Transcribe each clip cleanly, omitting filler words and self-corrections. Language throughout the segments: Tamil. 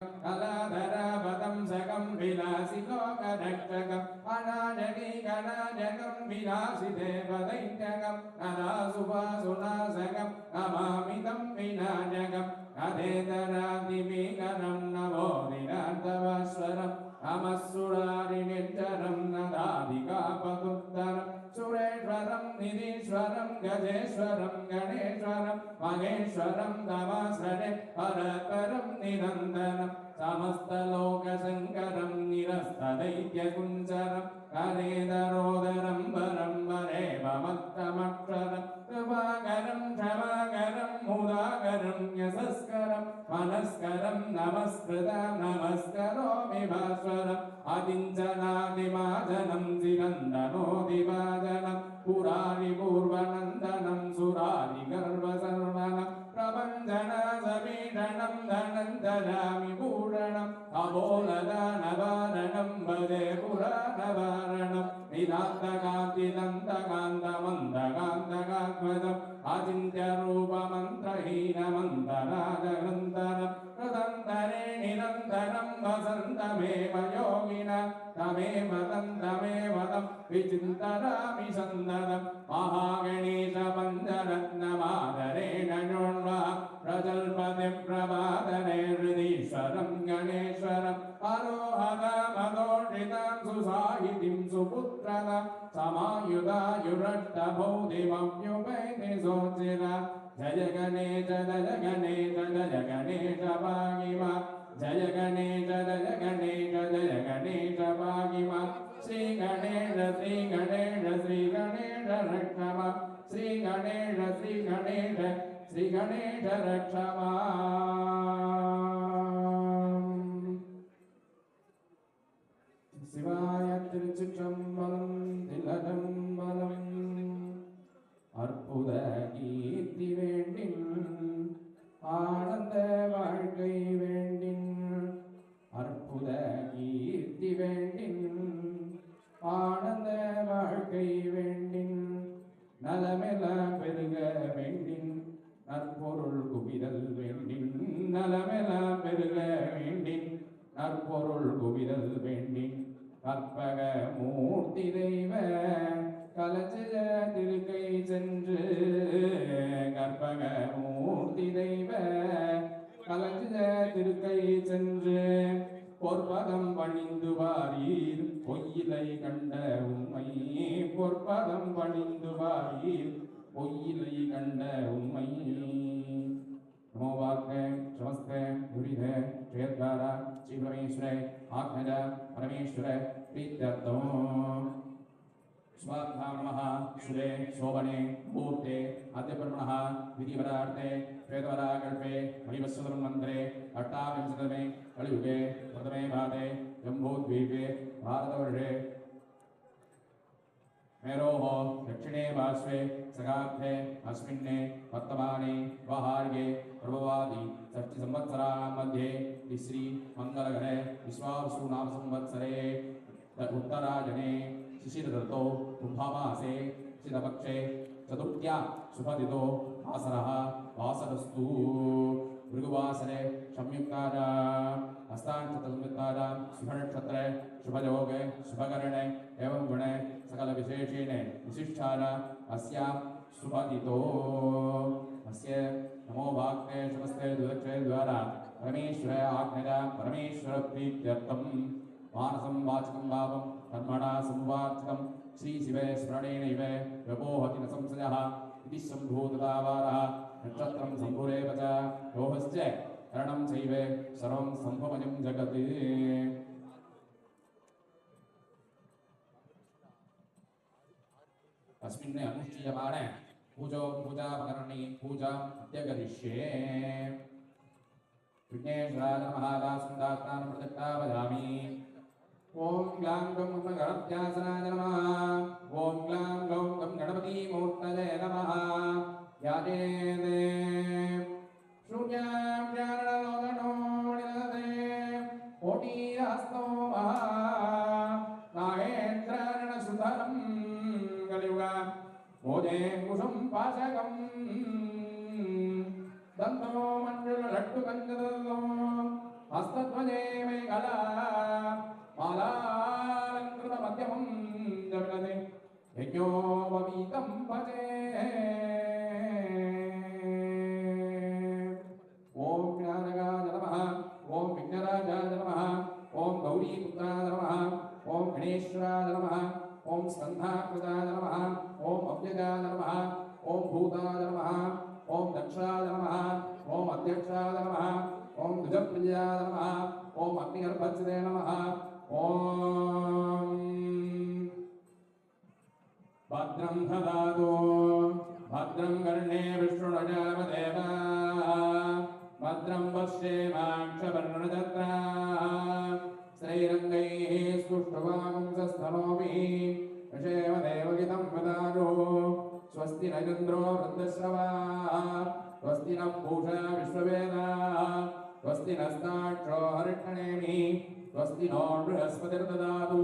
कलाधरापदं सकं विलासिलोकरक्षकम् अनाजनीकनाजकं विलासिदेवदैत्यकम् नरासुभासुनाशकं नमामि तं विनायकम् अधेतरादिमीकरं नमो निरान्तवाश्वरम् नमस्सुरारिनिर्जरं नदादिकापदुत्तरम् सुरेश्वरं निधीश्वरं गजेश्वरं गणेश्वरं महेश्वरं नमास्मरे परपरं निरन्तरं समस्तलोकशङ्करं निरस्तदैत्यकुञ्जरं करेदरोदरं वरं वरेवमत्तमक्षरं कृपाकरं क्षमाकरं मुदाकरं यशस्करं मनस्करं नमस्कृतं नमस्करोमि भास्वरम् अदिञ्जनादिमाजनं चिरन्दनोदिवाजनं पुरारिपूर्वनन्दनं सुरारिगर्वसर्वनं प्रपञ्चनासमीरणं धनञ्जयामि पूरणम् अबोलदानवारणं भजे पुराणवारणं निदान्तकान्तिदन्तकान्तमन्दकान्तकात्मजम् अचिन्त्यरूपमन्त्रहीनमन्तराजगन्तरं प्रदन्तरे निरन्तरं वसन्तमेव योगिना तमेव तं विचिन्तयामि सन्ददं महागणेश पञ्चरत्नमादरेण नोण्वा प्रजल्पति प्रभातरे हृदीश्वरं गणेश्वरम् अरोहतामदोषितां सुसाहितिं सुपुत्रदा समायुधायुरष्टभौतिमव्युपैति सोचिरा जय गणेश पागिमा जय गणेश पागिमा श्री गणेश रक्षमा श्री गणेश रक्षमा शिवाय திருச்சிற்றம்பலம் திலகம்பலம் அற்புத கீர்த்தி வேண்டின் ஆனந்த வாழ்க்கை வேண்டின் அற்புத கீர்த்தி வேண்டின் ஆனந்த வாழ்க்கை வேண்டின் நலமெல்லாம் பெருக வேண்டின் நற்பொருள் குவிதல் வேண்டின் நலமெல்லாம் பெருக வேண்டின் நற்பொருள் குவிதல் வேண்டின் கற்பக மூர்த்தி தெய்வ கலஞ்ச திருக்கை சென்று கற்பக மூர்த்தி தெய்வ கலஞ்ச திருக்கை சென்று பொற்பதம் பணிந்து வாரீர் பொய்யிலை கண்ட உண்மை பொற்பதம் பணிந்து வாரீர் பொய்யிலை கண்ட உண்மை नमो वाग्ने नमस्ते गुरिधे क्षेत्रारा श्री परमेश्वरे आज्ञा परमेश्वरे प्रीत्यर्थो स्वाहा नमः शुभे शोभने मुहूर्ते अद्यपर्वणः विधिवरार्थे श्वेतवराकल्पे मणिवत्सवं मन्त्रे अष्टाविंशतमे कलियुगे प्रथमे भागे जम्बूद्वीपे भारतवर्षे मेरोः दक्षिणे पार्श्वे सगाब्धे अस्मिन्ने वर्तमाने वहार्ये प्रभवादि षष्ठिसंवत्सराणां मध्ये तिस्री मङ्गलगणे विश्वावसु नाम संवत्सरे उत्तरायणे शिशिरऋतौ कुम्भमासे शितपक्षे चतुर्थ्या शुभदितो वासरः वासरस्तु भृगुवासरे संयुक्तानाम् हस्ताक्षत्रसंयुक्तानां शुभनक्षत्रे शुभयोगे शुभकरणे एवं गुणे सकल विशेषेण विशिष्टानाम् अस्यां शुभदितो अस्य नमो वाक्ने नमस्ते दुदक्षे द्वारा परमेश्वर आज्ञया परमेश्वर प्रीत्यर्थं मानसं वाचकं भावं कर्मणा संवार्थितं श्री शिवे स्मरणेनैव व्यपोहति न संशयः इति सम्भूतदावारः नक्षत्रं सम्भुरेव च योगश्च करणं चैव सर्वं सम्भवजं जगत् अस्मिन् अनुष्ठीयमाने पूजोपकरणे पूजाम् अद्य विघ्नेश्वराय नमः दासुन्दास्तानं प्रदत्तावयामि ओं ग्लां गं गणपत्यासनाय नमः ओं ग्लां गौं गं गणपतिमूर्तये नमः यादेदे शून्यां ज्ञानलोकनोडिनदे कोटिहस्तो नागेन्द्रणसुधरं कलियुगा मोदे कुसुम पाशकम् दंतो मंजुल लट्टु कंजदलो हस्तध्वजे मे कला मालालङ्कृतमध्यमं जगते यज्ञोपवीतं भजे ओम ज्ञानगाय नमः ओम विघ्नराजाय नमः ओम गौरीपुत्राय नमः ओम गणेश्वराय नमः ओम स्कन्धाकृताय नमः ओम अव्ययाय नमः ओम भूताय नमः ओम दक्षाय नमः ओम अध्यक्षाय नमः ओम द्विजप्रियाय नमः ओम अग्निगर्भस्ते नमः ओम भद्रं ददातु भद्रं कर्णे विष्णुर्जामदेवा भद्रं पश्येमाक्षपर्णजत्रा श्रीरङ्गैः स्पुष्टवागुंसस्तनोभिः विषेम देवगितं वदारो स्वस्ति न इन्द्रो वृद्धश्रवाः स्वस्ति नः पूषा विश्ववेदाः स्वस्ति नस्ताक्षो हरिष्ठनेमिः स्वस्ति नो बृहस्पतिर्ददातु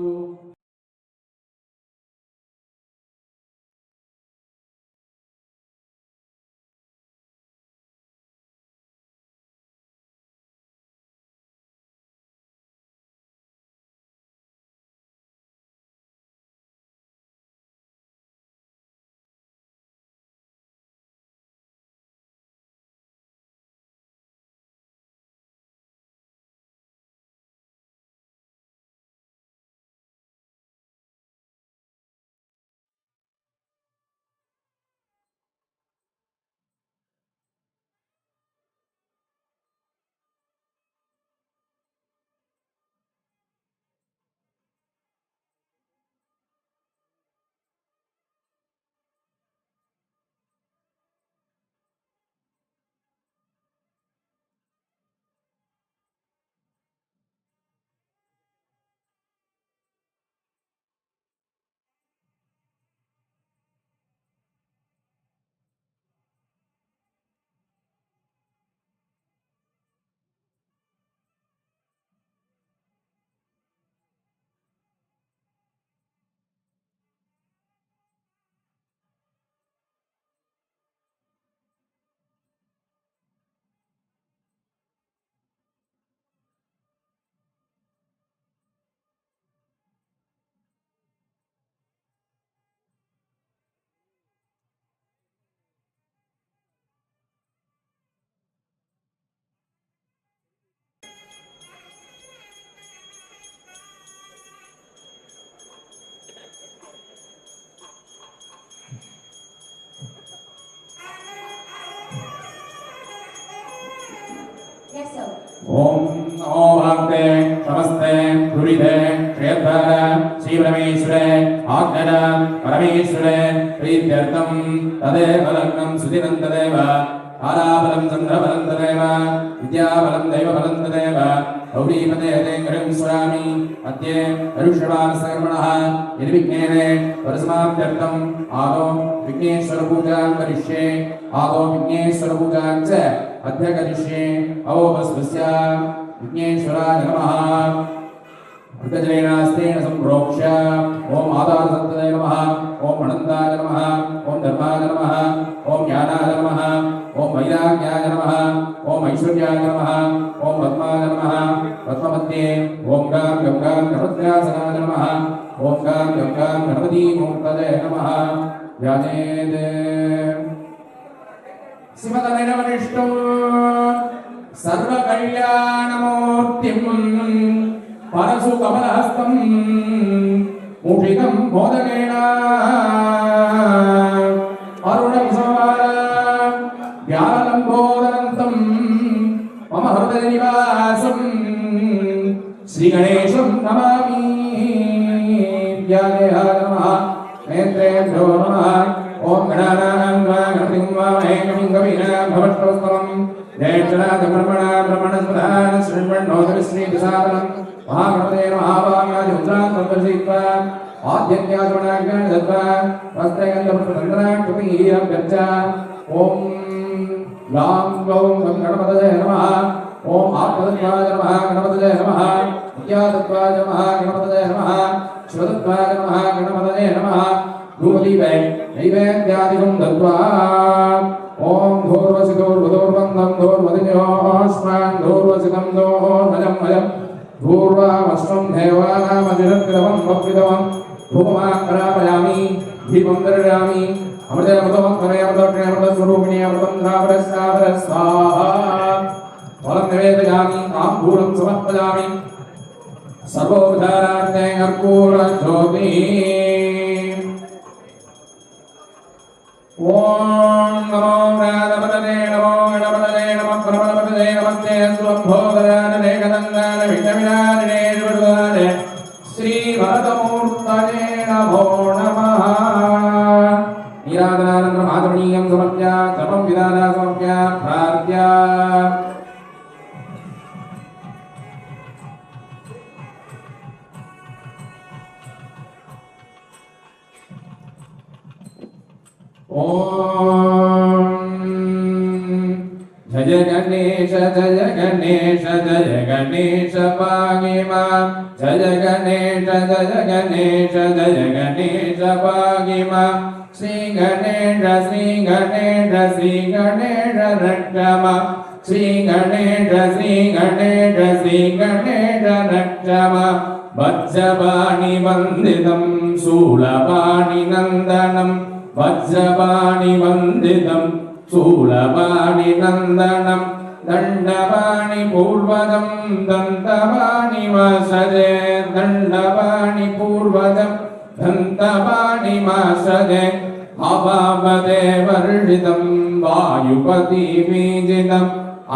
ओम नमो भगवते नमस्ते गुरुदे क्षेत्र श्री परमेश्वरे आज्ञा परमेश्वरे प्रीत्यर्थं तदेव लग्नं सुदिनं तदेव ताराबलं चन्द्रबलं तदेव विद्याबलं दैवबलं तदेव गौरीपते हृं स्वामी अद्ये अरुषभासकर्मणः निर्विघ्नेन परसमाप्त्यर्थम् आदौ विघ्नेश्वरपूजां करिष्ये आदौ विघ्नेश्वरपूजां च अद्य करिष्ये अवोपस्वस्य विघ्नेश्वराय नमः कृतजलेनास्तेन सम्प्रोक्ष्य ओम आधारसत्तदे नमः ओम अनन्ताय नमः ओम धर्माय नमः ओम ज्ञानाय नमः ओम वैराग्याय नमः ओम ऐश्वर्याय नमः ओम पद्माय नमः पद्ममध्ये ओम गां गंगां गणपत्यासनाय नमः ओम गां गंगां गणपतिमूर्तये नमः ध्यानेत् शिवतनयनवनिष्ठं सर्वकल्याणमूर्तिं परशुकमलहस्तं मूषिकं मोदकेन अरुणकुसुमानं व्यालम्बोदरन्तं मम हृदयनिवासं श्रीगणेशं नमामि व्यादेहाय नमः नेत्रेभ्यो नमः ओम गणानां गणपतिं वामहे कविं कवीनां भवष्टोस्तमं जयेक्षणादिब्रह्मणा ब्रह्मणस्पदान श्रीमन्नोदरिश्रीदिशाबलं महागणपते महावाम्यादिमुद्रान्तर्दर्शयित्वा आद्यन्त्यासमनाज्ञानदत्त्वा वस्त्रगन्धपुष्पचन्दनाक्षुतिहीरं गच्छ ओम गां गौं गं गणपतये नमः ओम आत्मदत्त्वाय नमः गणपतये नमः विद्यादत्त्वाय नमः गणपतये नमः शिवदत्त्वाय नमः गणपतये नमः धूपदीपे नैवेद्यादिकं दत्त्वा ॐ धूर्वसितोर्वधोर्वन्दं धूर्वदिन्योऽस्मान् धूर्वसितं दोर्वजं वयं धूर्वामश्वं देवानामधिरत्रिदवं वक्विदवं धूपमाग्रापयामि दीपं दर्शयामि अमृतमृतमं तनयमृतक्षयमृतस्वरूपिणी अमृतं द्रावरस्यावरः स्वाहा फलं निवेदयामि ताम्बूलं समर्पयामि सर्वोपचारार्थे कर्पूरज्योतिः ॐ नमो गणपतये नमो गणपतये नमः गणपतये नमस्ते स्वम्भोदयानने गदङ्गान विघ्नविनाशिने विदुराने श्रीवरदमूर्तये नमो नमः नीराजनानन्दं आचमनीयं समर्प्य जपं विधाना समर्प्य प्रार्थ्य जय गणेश जय गणेश पाहि मां जय गणेश पाहि मां श्री गणेश रक्ष मां श्री गणेश रक्ष मां वज्रपाणि वन्दितं शूलपाणि नन्दनं वज्रपाणि वन्दितं शूलपाणि नन्दनं दण्डपाणि पूर्वजं दन्तपाणि वासजे दण्डपाणि पूर्वजं दन्तपाणि वासजे अवामदे वर्षितं वायुपति बीजितम्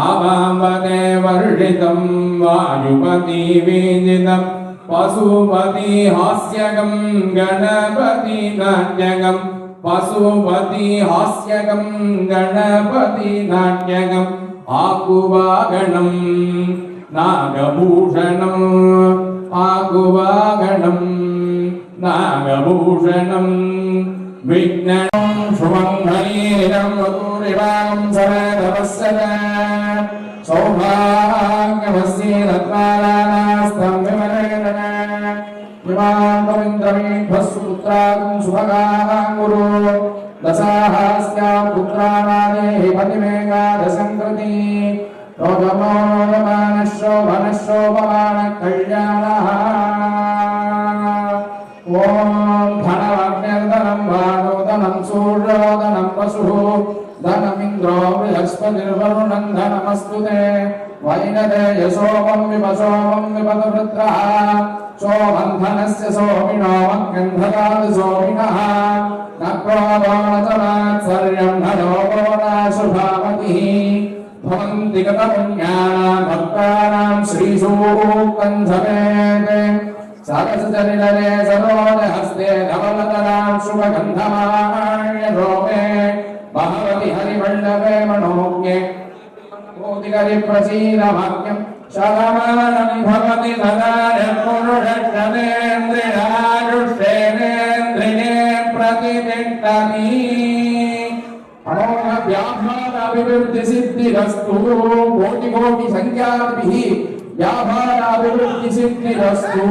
अवामदे वर्षितं वायुपति बीजितं पशुपति हास्यकं गणपति नाट्यकम् पशुपति हास्यकं गणपति नाट्यकम् आकुवागणं नागभूषणम् आकुवागणं नागभूषणं विघ्नं शुभङ्करीरं वधूरिवां समेतवस्य सौभाग्यमस्य रत्नानास्तं विमलेन विमानमिन्द्रमीभस्सुपुत्रागं शुभगां गुरु दशास्यां पुत्राणादेहि पतिमेकादशङ्कृति रोगमोगमानशोभनशोभमानकल्याणः ॐ धनवाग्निर्धनं वानोदनं सूर्योदनं पशुः धनमिन्द्रो बृहस्पतिर्वरुणं धनमस्तु ते वैनदेयसोमं विपसोमं विपदवृत्रः सोमन्थनस्य सोमिनो मद्गन्धकात् सोमिनः न क्रोधोनतमात्सर्यं न लोभो नाशुभामतिः भवन्ति गतपुण्यानां भक्तानां श्रीसूक्तं समेत् सरसचरितरे सरोजहस्ते धवलतरां शुभगन्धमाण्यशोभे भगवति हरिवल्लभे मनोज्ञे मोदिकरिप्रसीदवाक्यं शतमानं भवति सदा पुरुषक्षतेन्द्रियाजुष्टेनेन्द्रिये प्रतिष्ठति व्यापाराभिवृद्धिसिद्धिरस्तु कोटिकोटिसंख्याभिः व्यापाराभिवृद्धिसिद्धिरस्तु।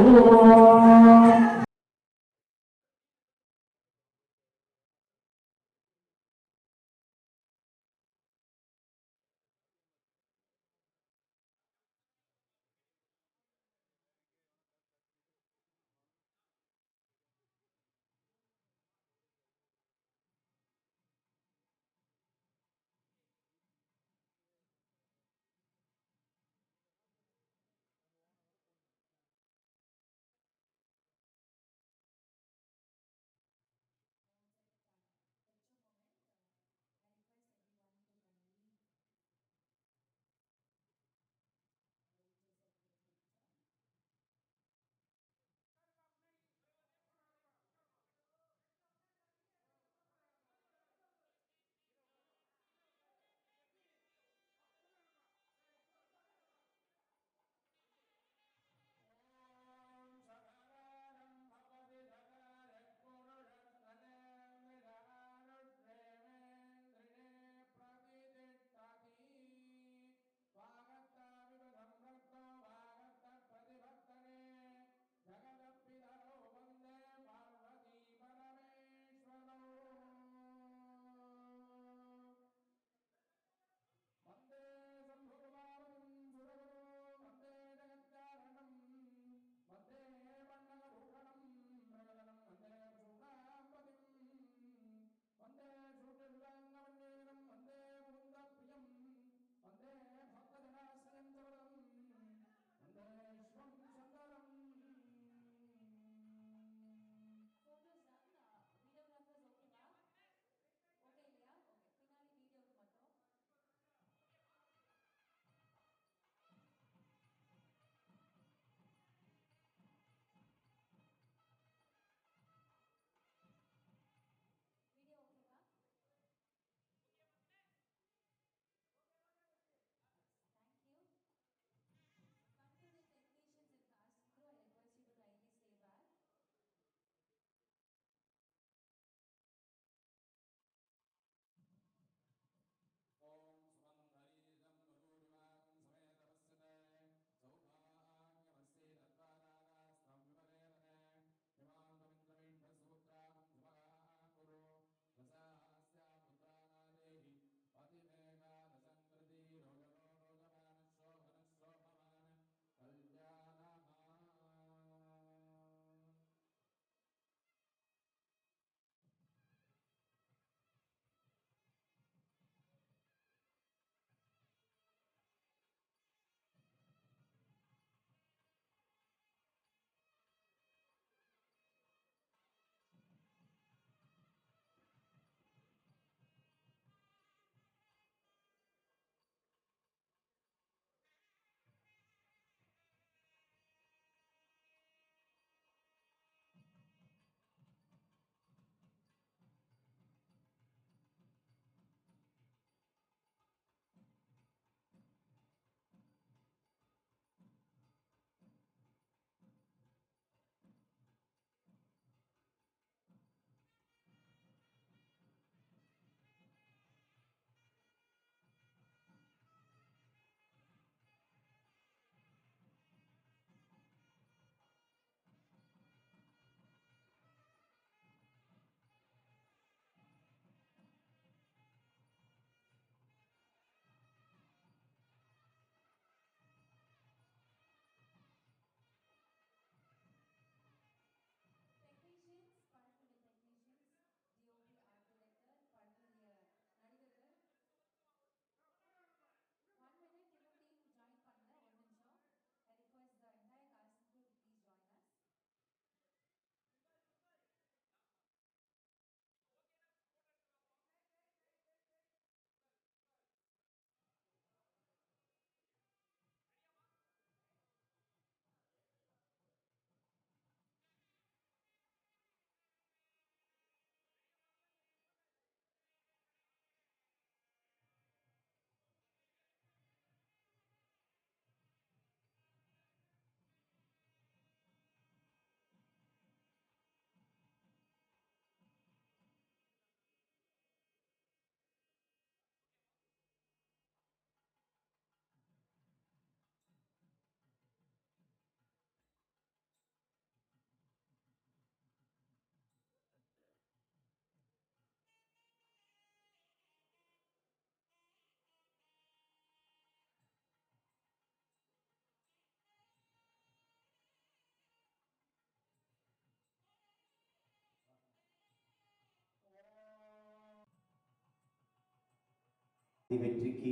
வெற்றிக்கு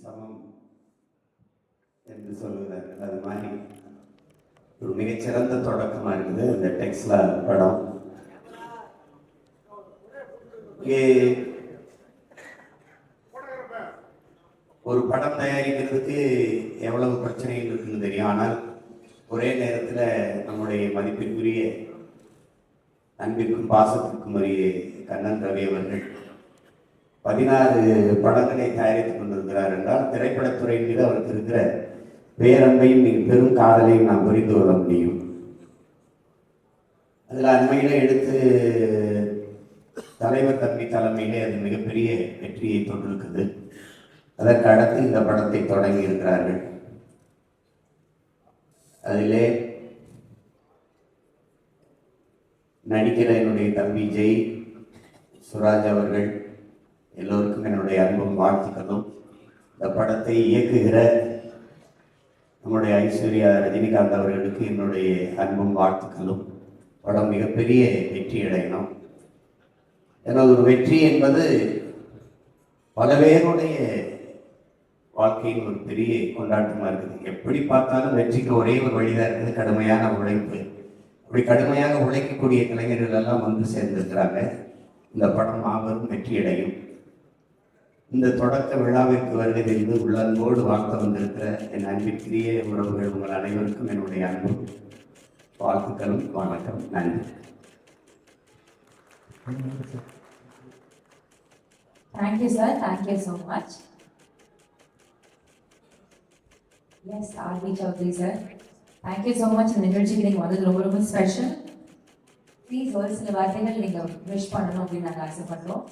சமம் என்று சொல்லுகிறார்கள். அது மாதிரி ஒரு மிகச்சிறந்த தொடக்கமாக இருக்குது இந்த டெக்ஸ்லா படம். இங்கே ஒரு படம் தயாரிக்கிறதுக்கு எவ்வளவு பிரச்சனைகள் இருக்குன்னு தெரியும். ஆனால் ஒரே நேரத்தில் நம்முடைய மதிப்பிற்குரிய அன்பிற்கும் பாசத்திற்கும் உரிய கண்ணன் ரவி அவர்கள் 16 படங்களை தயாரித்துக் கொண்டிருக்கிறார் என்றால் திரைப்படத்துறையின் மீது அவருக்கு இருக்கிற பேரன்பையும் மிக பெரும் காதலையும் நாம் புரிந்து கொள்ள முடியும். அதில் அண்மையில எடுத்து தலைவர் தம்பி தலைமையிலே அது மிகப்பெரிய வெற்றியை தொட்டிருக்குது. அதற்கு அடுத்து இந்த படத்தை தொடங்கி இருக்கிறார்கள். அதிலே நடிக்கிற என்னுடைய தம்பி ஜெய் சுராஜ் அவர்கள் எல்லோருக்கும் என்னுடைய அன்பும் வாழ்த்துக்களும். இந்த படத்தை இயக்குகிற நம்முடைய ஐஸ்வர்யா ரஜினிகாந்த் அவர்களுக்கு என்னுடைய அன்பும் வாழ்த்துக்களும். படம் மிகப்பெரிய வெற்றி அடையணும். ஏன்னா ஒரு வெற்றி என்பது பல பேருடைய வாழ்க்கையின் ஒரு பெரிய கொண்டாட்டமாக இருக்குது. எப்படி பார்த்தாலும் வெற்றிக்கு ஒரே ஒரு வழிதான் இருக்குது, கடுமையான உழைப்பு. அப்படி கடுமையாக உழைக்கக்கூடிய கலைஞர்கள் எல்லாம் வந்து சேர்ந்திருக்கிறாங்க. இந்த படம் மாபெரும் வெற்றியடையும். இந்த தொடக்க விழாவிற்கு வருகிறது உள்ளன்போடு வாழ்த்து வந்திருக்கிற என் அன்பிற்குரிய உறவுகள் உங்கள் அனைவருக்கும் என்னுடைய அன்பு வாழ்த்துக்களும் வணக்கம். நன்றி. Thank you, sir. Thank you so much. Yes, I'll reach out to you, sir. Thank you so much. இந்த நிகழ்ச்சிக்கு நீங்கள் வந்தது ரொம்ப ரொம்ப ஸ்பெஷல். ப்ளீஸ் ஒரு சில வார்த்தைகள் நீங்கள் விஷ் பண்ணணும் அப்படின்னு நாங்கள் ஆசைப்படுறோம்.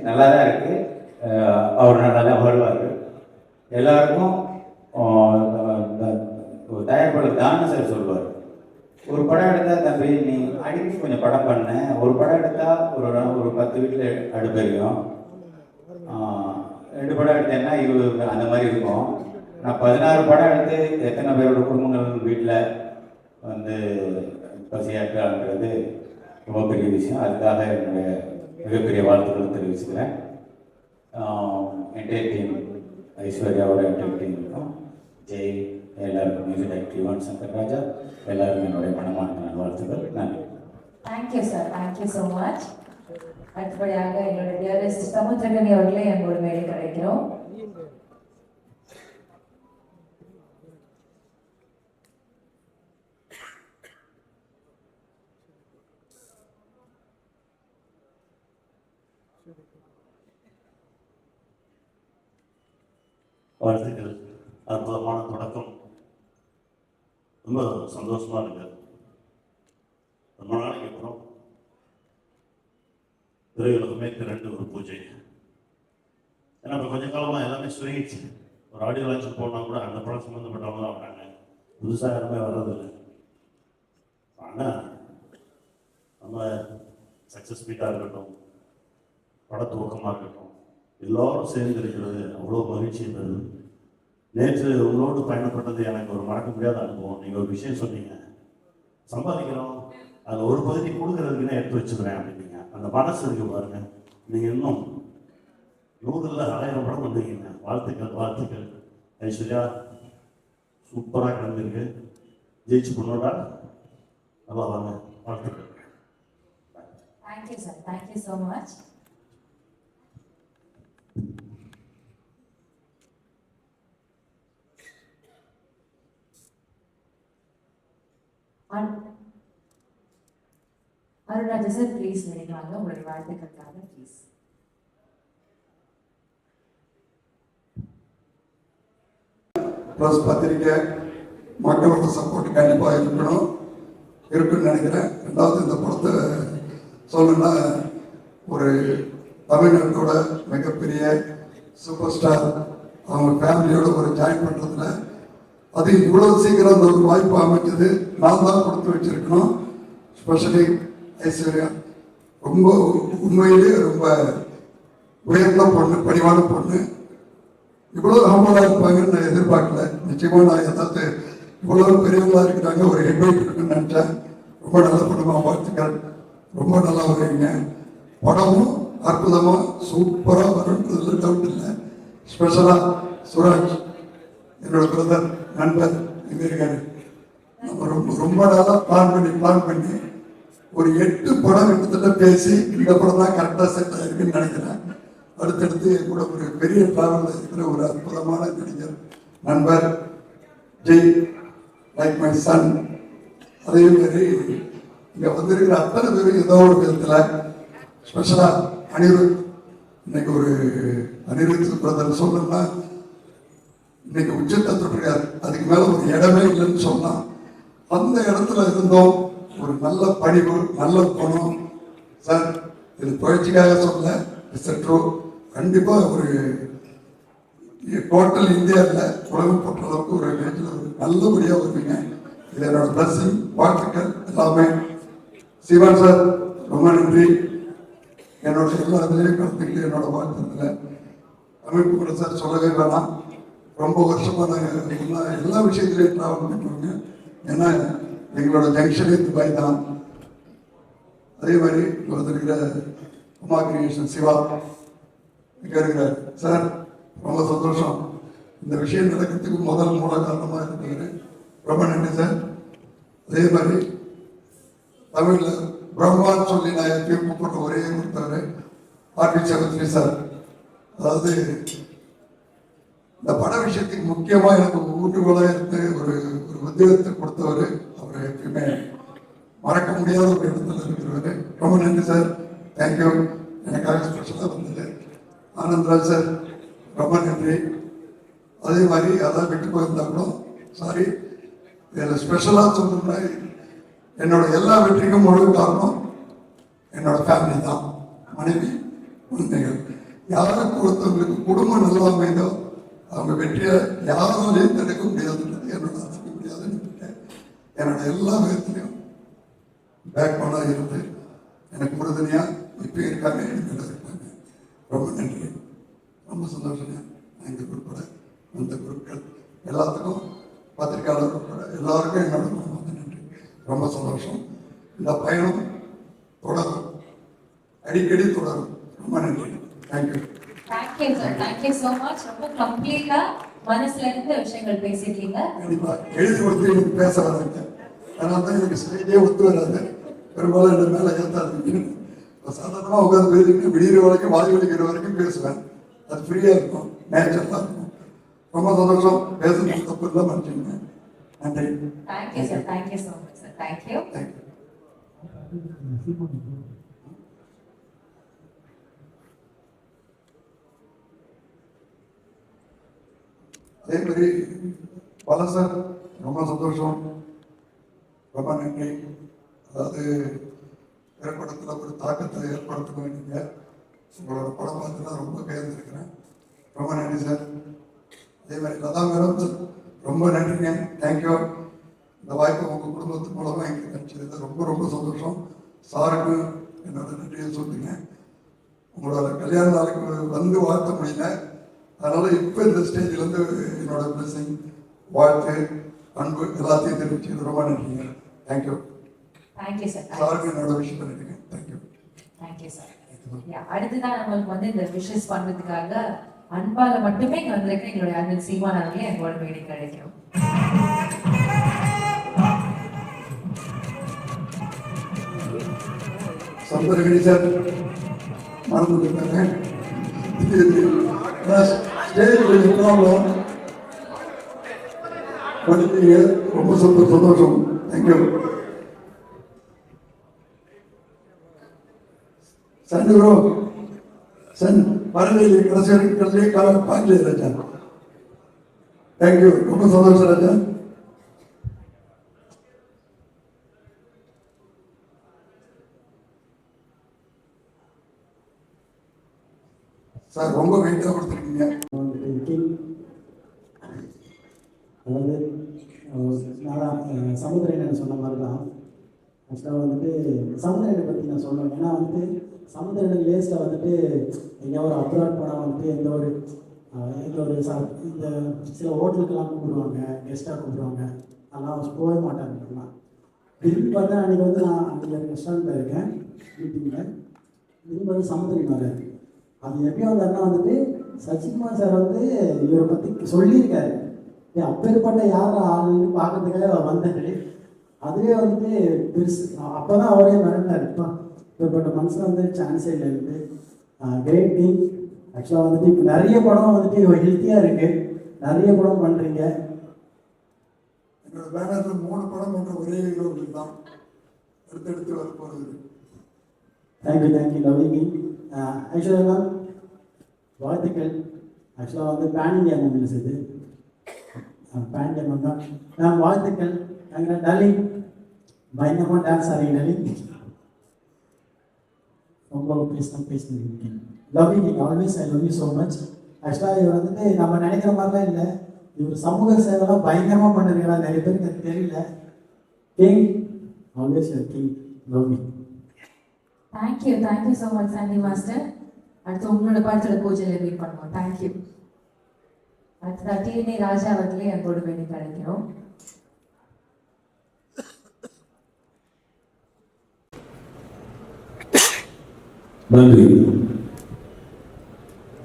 நல்லா தான் இருக்குது. அவர் நல்லா தான் வருவார். எல்லாருக்கும் தயாரிப்பாளர் தான சார் சொல்லுவார், ஒரு படம் எடுத்தால் தம்பி நீ அடிக்கடி கொஞ்சம் படம் பண்ண, ஒரு படம் எடுத்தால் ஒரு 10 வீட்டில் அடுப்பெரியும், 2 படம் எடுத்தேன்னா 20 அந்த மாதிரி இருக்கும். நான் 16 படம் எடுத்து எத்தனை பேரோட குடும்பங்கள் வீட்டில் வந்து பசியாற்றான்றது ரொம்ப பெரிய விஷயம். அதுக்காக என்னுடைய மிகப்பெரிய வாழ்த்துக்களை தெரிவிச்சுக்கிறேன். என்டையர் டீம், ஐஸ்வர்யாவோட என்டையர் டீம் இருக்கும், ஜெய், எல்லாருக்கும் மியூசிக் டைரக்டர் யுவன் சங்கர் ராஜா, எல்லாருக்கும் என்னுடைய மனமான வாழ்த்துக்கள். நன்றி. Thank you sir, thank you so much. அடுத்தபடியாக என்னோட டியரஸ்ட் சமுத்திரகனி அவர்களே எங்களோட மேலே கிடைக்கிறோம். Thank you. வாழ்த்துக்கள். அற்புதமான தொடக்கம். ரொம்ப சந்தோஷமாக இருக்கு. ரொம்ப நாளைக்கு அப்புறம் திரையுலகமே திரண்டு ஒரு பூஜை. ஏன்னா இப்போ கொஞ்ச காலமாக எல்லாமே ஸ்வீட். ஒரு ஆடியோ லான்ச்சுக்கு போனால் கூட அந்த படம் சம்மந்தப்பட்டவங்க தான் வராங்க. புதுசாக யாருமே வர்றதில்லை. ஆனால் நம்ம சக்ஸஸ் மீட்டாக இருக்கட்டும், படத்துவக்கமாக இருக்கட்டும், எல்லோரும் சேர்ந்து இருக்கிறது அவ்வளோ மகிழ்ச்சி இருந்தது. நேற்று உங்களோடு பயணப்பட்டது எனக்கு ஒரு மறக்க முடியாத அனுபவம். நீங்கள் ஒரு விஷயம் சொன்னீங்க, சம்பாதிக்கிறோம் அதில் ஒரு பகுதி கொடுக்கறதுக்குன்னு எடுத்து வச்சுக்கிறேன் அப்படின்னீங்க. அந்த மனசு இருக்கு பாருங்க. நீங்கள் இன்னும் 100 இல்லை 1000 படம் வந்துருக்கீங்க. வாழ்த்துக்கள், வாழ்த்துக்கள். ஐஸ்வர்யா சூப்பராக கிளம்பிருக்கு. ஜெயிச்சு பண்ணோடா, நல்லா வாங்க. வாழ்த்துக்கள். Thank you, sir. Thank you so much. Arunachal sir, please நினைவாங்க உங்களுடைய வாழ்த்துக்களுக்காக ப்ளீஸ். ப்ளஸ் பத்திரிக்கை மக்களோட சப்போர்ட் கண்டிப்பாக இருக்குன்னு நினைக்கிறேன். ரெண்டாவது இந்த படத்தை சொல்லணும்னா, ஒரு தமிழ்நாட்டோட மிகப்பெரிய சூப்பர் ஸ்டார் அவங்க ஃபேமிலியோட ஒரு ஜாயின் பண்ணுறதுல அது இவ்வளோ சீக்கிரம் அந்த ஒரு வாய்ப்பு அமைச்சது நான் தான் கொடுத்து வச்சிருக்கணும். ஸ்பெஷலி ஐஸ்வர்யா ரொம்ப உண்மையிலே ரொம்ப உயர்ந்த பொண்ணு, பணிவான பொண்ணு. இவ்வளோ ஹம்பலாக இருப்பாங்கன்னு நான் எதிர்பார்க்கல. நிச்சயமாக நான் ஏதாவது இவ்வளோ பெரியவங்களாக இருக்கிறாங்க ஒரு ஹெட்வைட் இருக்குன்னு நினச்சேன். ரொம்ப நல்ல படமாக வாழ்த்துக்கள். ரொம்ப நல்லா வருவீங்க. படமும் அற்புதமாக சூப்பராக வரும்ன்றதுல டவுட் இல்லை. ஸ்பெஷலாக சுராஜ் என்னோட பிரதர், நண்பர் இங்கே இருக்காரு. நம்ம ரொம்ப நாளாக பிளான் பண்ணி ஒரு 8 படம் கிட்டத்தட்ட பேசி இந்த படம் தான் கரெக்டாக செட் ஆகிருக்குன்னு நினைக்கிறேன். அடுத்தடுத்து என் கூட ஒரு பெரிய டிராவலில் இருக்கிற ஒரு அற்புதமான நடிகர் நண்பர் ஜெய், லைக் மை சன். அதே மாதிரி இங்கே வந்திருக்கிற அத்தனை பேரும் ஏதோ ஒரு விதத்தில் ஸ்பெஷலாக அனிருத். இன்னைக்கு ஒரு அனிருத் பிரதர் சொல்லணும்னா இன்னைக்கு உச்சத்தை தொட்டிருக்காரு. அதுக்கு மேலே ஒரு இடமே இல்லைன்னு சொன்னான். அந்த இடத்துல இருந்தோம். ஒரு நல்ல பணிவு, நல்ல குணம். சார், இது புகழ்ச்சிக்காக சொல்ல, இட்ஸ் ட்ரூ. கண்டிப்பாக ஒரு டோட்டல் இந்தியாவில் உலகம் போட்ட அளவுக்கு ஒரு ரேஞ்சில் ஒரு நல்லபடியாக வருவீங்க. இது என்னோட பிளஸிங், வாழ்த்துக்கள் எல்லாமே. சிவன் சார் ரொம்ப நன்றி. என்னோட எல்லா இதுலேயும் கலந்துக்கிட்டு என்னோட வாழ்த்துக்களை அமைப்பு கூட சார் சொல்லவே வேணாம். ரொம்ப வருஷமாக நாங்கள் எல்லா விஷயத்துலையும் ட்ராவல் பண்ணுவாங்க. ஏன்னா எங்களோட ஜங்ஷனே துபாய் தான். அதே மாதிரி இங்கே வந்திருக்கிற உமா கிரியேஷன் சிவா இங்கே இருக்கிறார் சார். ரொம்ப சந்தோஷம். இந்த விஷயம் நடக்கிறதுக்கு மூல காரணமாக இருக்கிறாரு. ரொம்ப நன்றி சார். அதே மாதிரி தமிழில் பிரம்மான்னு சொல்லி நான் எப்பயும் கூப்பிட்ட ஒரே ஒருத்தவர் ஆர்பி சௌத்ரி சார். அதாவது இந்த பட விஷயத்துக்கு முக்கியமாக எனக்கு ஊட்டுகோலாக இருந்து ஒரு உத்தியோகத்தை கொடுத்தவர். அவர் எப்பயுமே மறக்க முடியாத ஒரு இடத்துல இருக்கிறவர். ரொம்ப நன்றி சார். தேங்க்யூ. எனக்காக ஸ்பெஷலாக வந்தது. ஆனந்த்ராஜ் சார் ரொம்ப நன்றி. அதே மாதிரி அதான் விட்டு போயிருந்தா கூட சாரி. இதில் ஸ்பெஷலாக சொல்லணும்னா என்னோட எல்லா வெற்றிக்கும் முழு காரணம் என்னோட ஃபேமிலி தான். மனைவி, குழந்தைகள். யாருக்கு ஒருத்தவங்களுக்கு குடும்பம் நல்லா அமைந்தோ அவங்க வெற்றியை யாராலையும் தடுக்க முடியாதுன்றது என்னோட அசைக்க முடியாதுன்னு என்னோட எல்லா விதத்துலையும் பேக் போனாக இருந்து எனக்கு உறுதுணையாக இப்போ இருக்காங்க, இனிமேல் இருப்பாங்க. ரொம்ப நன்றி. ரொம்ப சந்தோஷங்க. இந்த குரூப்போட அந்த குரூப்கள் எல்லாத்துக்கும் பத்திரிகையாளர் உட்பட எல்லாருக்கும் என்னோட ரொம்ப நன்றி. ரொம்ப சந்தோஷம். இந்த பயணம் தொடரும், அடிக்கடி தொடரும். ரொம்ப நன்றி. Thank you. Thank you, sir. Thank you so much. ரொம்ப கம்ப்ளீட்டா மனசுல இருந்து விஷயங்கள் பேசிட்டீங்க. கண்டிப்பா எழுதி கொடுத்து எனக்கு பேச வராங்க. அதனால தான் எனக்கு ஸ்டேஜே ஒத்து வராது. பெரும்பாலும் என்ன மேலே ஏற்றாது. சாதாரணமாக உட்காந்து பேசிட்டு விடிகிற வரைக்கும் வாய் வலிக்கிற வரைக்கும் பேசுவேன். அது ஃப்ரீயாக இருக்கும், நேச்சுரலாக இருக்கும். ரொம்ப சந்தோஷம். பேசுறது தப்பு இல்லை, மன்னிச்சுங்க. நன்றி. Thank you, sir. Thank you so much, sir. Thank you. Thank you. அதே மாதிரி பல சார் ரொம்ப சந்தோஷம், ரொம்ப நன்றி. அதாவது திரைப்படத்தில் ஒரு தாக்கத்தை ஏற்படுத்த வேண்டிய உங்களோட படம் பார்த்து தான் ரொம்ப பேர்ந்துருக்கிறேன். ரொம்ப நன்றி சார். அதே மாதிரி லதா மேடம் ரொம்ப நன்றிங்க, தேங்க்யூ. இந்த வாய்ப்பை உங்கள் குடும்பத்து மூலமாக எங்களுக்கு கிடைச்சது ரொம்ப ரொம்ப சந்தோஷம். சாருக்கு என்னோட நன்றியை சொல்லுங்க. உங்களோட கல்யாண நாளுக்கு வந்து வாழ்த்த முடியல, அதனால் இப்போ இந்த ஸ்டேஜ்லேருந்து என்னோட பிளஸிங், வாழ்த்து, அன்பு எல்லாத்தையும் தெரிவிச்சு ரொம்ப நன்றிங்க. தேங்க்யூ. Thank you sir. சாருக்கு என்னோட விஷயம் பண்ணிடுங்க. தேங்க்யூ. Thank you sir. அடுத்துதான் நம்மளுக்கு வந்து இந்த விஷஸ் பண்றதுக்காக அன்பால மட்டுமே இங்க வந்திருக்க எங்களுடைய அண்ணன் சீமான் அவர்களே எங்களோட மேடை கிடைக்கும். சந்தர்கடி சார் மறந்துட்டாங்க. ஸ்டேஜ் ப்ராப்ளம் பண்ணிட்டீங்க, ரொம்ப சந்தோஷம். தேங்க்யூ. சன் ப்ரோ, சன் பரவாயில்லை, கடைசி வரைக்கும் கடைசியே பார்க்கல ராஜா. தேங்க்யூ, ரொம்ப சந்தோஷம் ராஜா. சார் ரொம்ப வெயிட்டாக கொடுத்துருக்கீங்க. அதாவது நான் சமுத்திரன் சொன்ன மாதிரி தான் ஆக்சுவலாக வந்துட்டு சமுத்திரனை பற்றி நான் சொல்லுவேன். ஏன்னா வந்துட்டு சமுத்திரன் லேஸில் வந்துட்டு எங்கேயா ஒரு அப்ராட் படம் வந்துட்டு எந்த ஒரு இந்த சில ஹோட்டலுக்கெல்லாம் கூப்பிடுவாங்க, கெஸ்ட்டாக கூப்பிடுவாங்க, அதெல்லாம் போகவே மாட்டாங்க. திரும்பி பார்த்தா அன்றைக்கி வந்து நான் அன்றைக்கி ரெஸ்டாரண்ட்டில் இருக்கேன் மீட்டிங்கில், திரும்பி வந்து சமுத்திரன் வராது. அது எப்படி வந்தாருன்னா வந்துட்டு சசிகுமார் சார் வந்து இவரை பற்றி சொல்லியிருக்காரு, அப்பேற்பட்ட யார் ஆளுன்னு பார்க்கறதுக்காக வந்தது. அதுவே வந்துட்டு பெருசு. அப்போ தான் அவரே மிரண்டார், இப்பேற்பட்ட மனுஷன் வந்து சான்ஸே இல்லைன்ட்டு. Great team. ஆக்சுவலாக வந்துட்டு இப்போ நிறைய படம் வந்துட்டு ஹெல்த்தியாக இருக்குது, நிறைய படம் பண்ணுறீங்க. என்னோட பேனரில் 3 படம் பண்ணுற ஒரே ஹீரோ தான் எடுத்து வர போகிறது. Thank you lovely. ஆக்சுவலாக மேம் வாழ்த்துக்கள். ஆக்சுவலாக வந்து பேன் இண்டியா மூவிஸ் இது, பேன் இண்டியா மேம் தான் மேம். வாழ்த்துக்கள். நாங்கள் டார்லிங் பயங்கரமாக டான்ஸ் ஆடுறீங்க டார்லிங், ரொம்ப பேசினீங்க. லவ்லி, நீங்கள் always I love you so much. ஆக்சுவலாக இவர் வந்துட்டு நம்ம நினைக்கிற மாதிரிலாம் இல்லை, இவர் சமூக சேவைலாம் பயங்கரமாக பண்ணுறீங்களா, நிறைய பேருக்கு அது தெரியல. King, always your king. Lovely. Thank you so much Sandy master. அடுத்து உங்களோட படத்தோட பூஜையில் மீட் பண்ணுவோம். தேங்க்யூ. அடுத்ததா டிஎன்ஏ ராஜா அவர்களே எங்களோட மேடை கிடைக்கிறோம்.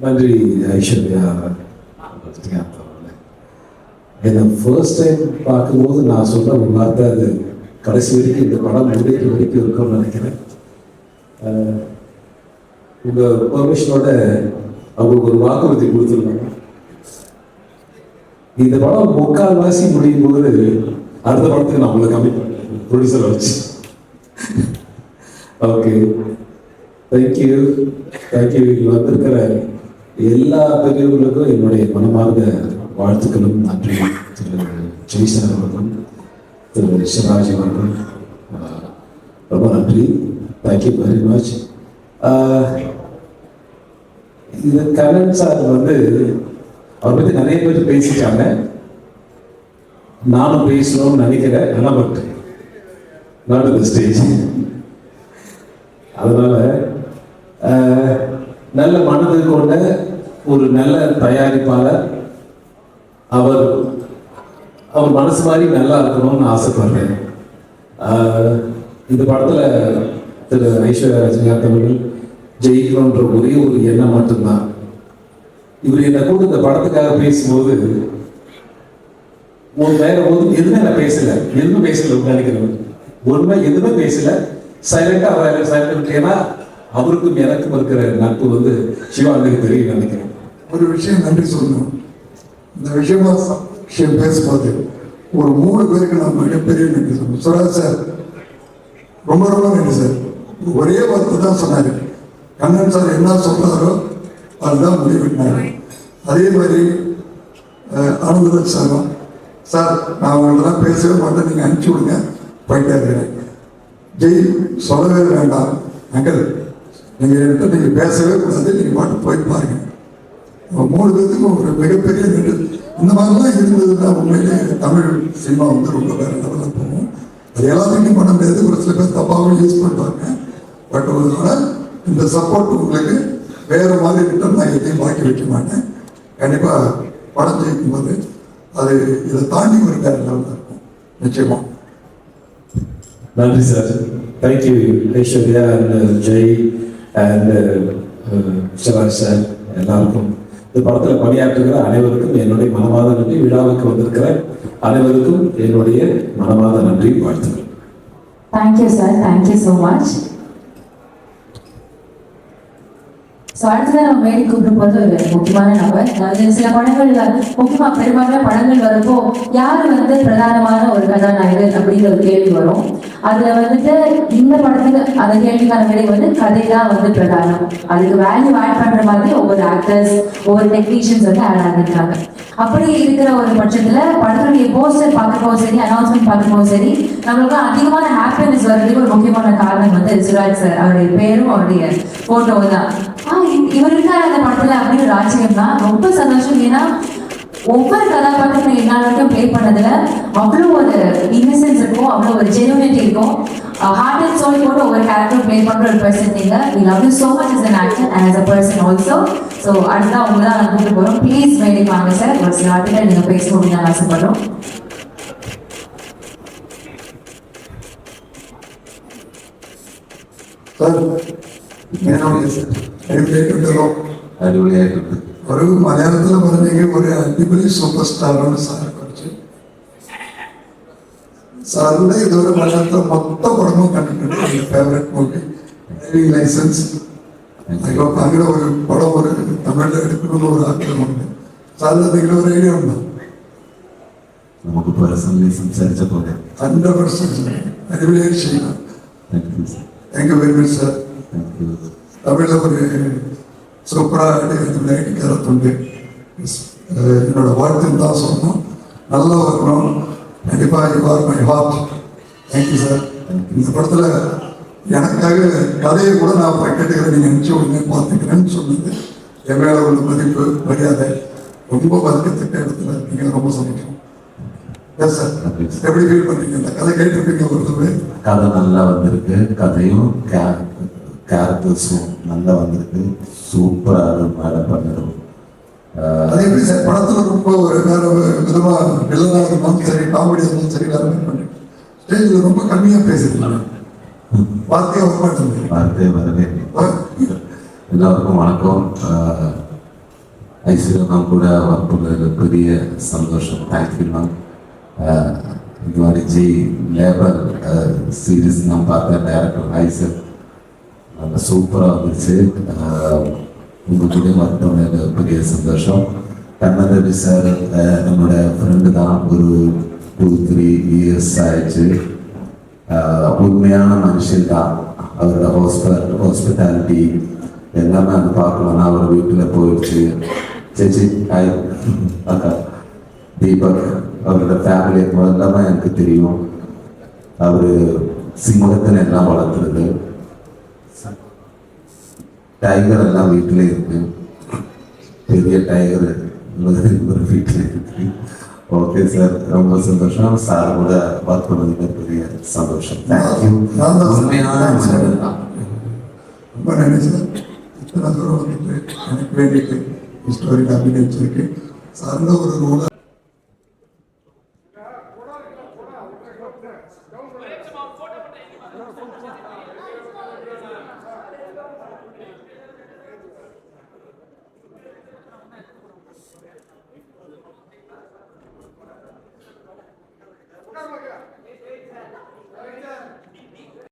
நன்றி ஐஸ்வர்யா. என்னை ஃபர்ஸ்ட் டைம் பார்க்கும்போது நான் சொன்ன ஒரு வார்த்தை, அது கடைசி வரைக்கும் இந்த படம் வரைக்கும் இருக்கும்னு நினைக்கிறேன். உங்கள் பெர்மிஷனோட அவங்களுக்கு ஒரு வாக்குறுதி கொடுத்துருந்தாங்க. இந்த படம் 3/4 முடியும் போது அடுத்த படத்துக்கு நான் உங்களை கம்மி பண்ணேன் ப்ரொடியூசரை வச்சு. Okay, thank you. இங்கே வந்திருக்கிற எல்லா பெரியவர்களுக்கும் என்னுடைய மனமார்ந்த வாழ்த்துக்களும் நன்றி. திரு ஜெய்சன் அவர்களும் திரு சிவராஜ் அவர்களும் ரொம்ப நன்றி. Thank you very much. இது கரண் சார் வந்து அவரை பற்றி நிறைய பேர் பேசிட்டாங்க, நானும் பேசணும்னு நினைக்கிறேன். ஆனால் பட் நாட் தி ஸ்டேஜ். அதனால நல்ல மனது கொண்ட ஒரு நல்ல தயாரிப்பாளர், அவர் மனசு மாதிரி நல்லா இருக்கணும்னு ஆசைப்படுறேன். இந்த படத்தில் திரு ஐஸ்வர்யா ரஜினிகாந்த் அவர்கள் ஜெயிக்கணுன்ற ஒரே ஒரு எண்ணம் மட்டும்தான். இவர் என்னை கூட இந்த படத்துக்காக பேசும்போது வேற எதுவுமே நான் பேசல, நினைக்கிறேன். உண்மை எதுவுமே பேசல, சைலண்டா சைலண்ட். ஏன்னா அவருக்கும் எனக்கும் இருக்கிற நட்பு வந்து சிவானுக்கு தெரியும் நினைக்கிறேன். ஒரு விஷயம் நன்றி சொல்லணும். இந்த விஷயம் பேசும்போது ஒரு 3 பேருக்கு நான் மிகப்பெரிய நன்றி சொல்லணும். சுராஜ் சார் ரொம்ப நன்றி சார். ஒரே வார்த்தை தான் சொன்னார், கண்ணன் சார் என்ன சொல்றாரோ அதுதான் முடிவெட்டினாரு. அதே மாதிரி ஆனந்தராஜ் சாரும், சார் நான் உங்கள்கிட்ட பேசவே மாட்டேன், நீங்கள் அனுப்பிச்சி விடுங்க, போயிட்டே இருக்கிறேன். ஜெய் சொல்லவே வேண்டாம் அங்கிள், நீங்கள் பேசவே கூடாது, நீங்கள் பாட்டு போய் பாருங்க. 3 பேருக்கும் ஒரு மிகப்பெரிய நன்றி. இந்த மாதிரிலாம் இருந்ததுன்னா உண்மையிலே தமிழ் சினிமா வந்து ரொம்ப வேற லெவலில் போகும். அது எல்லாத்தையும் பண்ண முடியாது, ஒரு சில பேர் தப்பாகவும் யூஸ் பண்ணுவாங்க. பட் அதனால் இந்த சப்போர்ட் உங்களுக்கு வேறு மாதிரி ரிட்டர்ன் நான் எதையும் பாக்கி வைக்க மாட்டேன். கண்டிப்பாக படம் ஜெயிக்கும் போது அது இதை தாண்டி ஒரு வேறு லெவலில் இருக்கும் நிச்சயமாக. நன்றி sir. Thank you Aishwarya and Jai and Sivaraj sir எல்லாருக்கும். இந்த படத்தில் பணியாற்றுகிற அனைவருக்கும் என்னுடைய மனமாத நன்றி. விழாவுக்கு வந்திருக்கிற அனைவருக்கும் என்னுடைய மனமாத நன்றி, வாழ்த்துக்கள். Thank you sir, thank you so much. So அடுத்ததான் நம்ம மேடை கூப்பிட்டு போகிறது ஒரு முக்கியமான நபர். அதாவது சில படங்கள்ல முக்கியமாக பெரும்பாலான படங்கள் வரப்போ யார் வந்து பிரதானமான ஒரு கதாநாயகர் அப்படிங்கிற ஒரு கேள்வி வரும். அதுல வந்துட்டு இந்த படத்துக்கு அந்த கேள்விக்கான விடை வந்து கதை தான் வந்து பிரதானம். அதுக்கு வேல்யூ ஆட் பண்ற மாதிரி ஒவ்வொரு ஆக்டர்ஸ், ஒவ்வொரு டெக்னீஷியன்ஸ் வந்து ஆட் ஆகிருக்காங்க. அப்படி இருக்கிற ஒரு பட்சத்துல படத்துடைய போஸ்டர் பார்க்கும்போது சரி, அனௌன்ஸ்மெண்ட் பார்க்கும்போது சரி, நம்மளுக்கு அதிகமான ஹாப்பினஸ் வர்றதுக்கு ஒரு முக்கியமான காரணம் வந்து சுராஜ் சார். அவருடைய பேரும் அவருடைய போட்டோவும் தான். இவர் இருக்காரு அந்த படத்துல அப்படின்னு ஒரு ஆச்சரியம் தான். ரொம்ப சந்தோஷம். ஏன்னா ஒவ்வொரு கதாபாத்திரத்தை என்னால் வரைக்கும் பிளே பண்ணதுல அவ்வளோ ஒரு இன்னசென்ஸ் இருக்கும், அவ்வளோ ஒரு ஜெனுவினிட்டி இருக்கும். ஹார்ட் அண்ட் சோல் போட்டு ஒவ்வொரு கேரக்டரும் பிளே பண்ற ஒரு பர்சன் நீங்க. We love you so much as an actor and as a person also. So அடுத்தா உங்களை தான் நான் கூப்பிட்டு போறோம். ப்ளீஸ் மேடை வாங்க சார். ஒரு சில வார்த்தைகள் நீங்க பேசணும் அப்படின்னு நான் ஆசைப்படுறோம். ஒரு மலையாளத்தில் പറഞ്ഞെങ്കിൽ ഒരു അടിപൊളി സൂപ്പർ സ്റ്റാറാണ് സാറെ കുറിച്ച്. സാറിന്റെ ഇതുവരെ മലയാളത്തിലെ മൊത്തം പടങ്ങളും കണ്ടിട്ടുണ്ട്. എൻ്റെ ഫേവറേറ്റ് മൂവി ഡ്രൈവിംഗ് ലൈസൻസ്. അങ്ങനെ ഒരു പടം ഒരു തമിഴിൽ എടുക്കണമെന്ന് ഒരു ആഗ്രഹമുണ്ട്. സാറിന് എന്തെങ്കിലും ഒരു ഐഡിയ ഉണ്ടോ? നമുക്ക് പേഴ്സണലി സംസാരിച്ച പോലെ 100% അടിപൊളിയായി ചെയ്യണം. Thank you very much sir. தமிழில் ஒரு சூப்பராக நடிக்கிறதுண்டு. என்னோட வாழ்த்துன்னு தான் சொல்லணும். நல்லா வரணும். கண்டிப்பாக you are my heart. Thank you sir. இந்த படத்தில் எனக்காக கதையை கூட நான் கேட்டுக்கிறேன், நீங்கள் நினச்சி உடனே பார்த்துக்கிறேன்னு சொன்னது என் மேலே உள்ள மதிப்பு மரியாதை ரொம்ப மதிக்கத்தக்க இடத்துல இருக்கீங்க. ரொம்ப சந்தோஷம். எஸ் சார், எப்படி ஃபீல் பண்ணுறீங்க? இந்த கதை கேட்டிருப்பீங்க ஒரு தடவை. கதை நல்லா வந்திருக்கு. கதையும் கேரக்டர்ஸும் நல்லா வந்திருக்கு. சூப்பராக மேலே பண்ணிடும். அது எப்படி சார் படத்தில் ரொம்ப ஒரு வேற விதமாக வில்லனாக இருந்தாலும் சரி, காமெடியாக இருந்தாலும் சரி, வேற மாதிரி பண்ணி ஸ்டேஜில் ரொம்ப கம்மியாக பேசிருக்கலாம். வார்த்தையாக வரமாட்டேன். வார்த்தை வரவே. எல்லாருக்கும் வணக்கம். ஐஸ்வர்யா கூட ஒர்க் பண்ணது பெரிய சந்தோஷம். Thank you ma'am. இது மாதிரி ஜி லேபர் சீரீஸ் நான் பார்த்தேன். டைரக்டர் ஐசர் நல்லா சூப்பராக வந்துச்சு. உங்கள் கூட ஒர்க் பண்ணது பெரிய சந்தோஷம். கண்ணரவி சார் நம்மளோட ஃப்ரெண்டு தான். ஒரு 2-3 இயர்ஸ் ஆயிடுச்சு. உண்மையான மனுஷன் தான். அவரோட ஹாஸ்பிட்டாலிட்டி எல்லாமே அது பார்க்கலன்னா அவர் வீட்டில் போயிடுச்சு. சேச்சி ஹாய் அக்கா தீபக் அவரோட ஃபேமிலி எல்லாமே எனக்கு தெரியும். அவர் சிம்மத்தில் எல்லாம் வளர்த்துறது. டைகர் எல்லாம் வீட்டிலே இருக்கு. பெரிய டைகர் ஒரு வீட்டில் இருக்கு. ஓகே சார், ரொம்ப சந்தோஷம். சார் கூட ஒர்க் பண்ணதுக்கு பெரிய சந்தோஷம். தேங்க்யூ. உண்மையான மனிதன் தான். ரொம்ப நன்றி சார். இத்தனை தூரம் வந்துட்டு எனக்கு வேண்டிட்டு ஹிஸ்டாரிக் அபிநயிச்சிருக்கு. சார்ந்த ஒரு ரோலை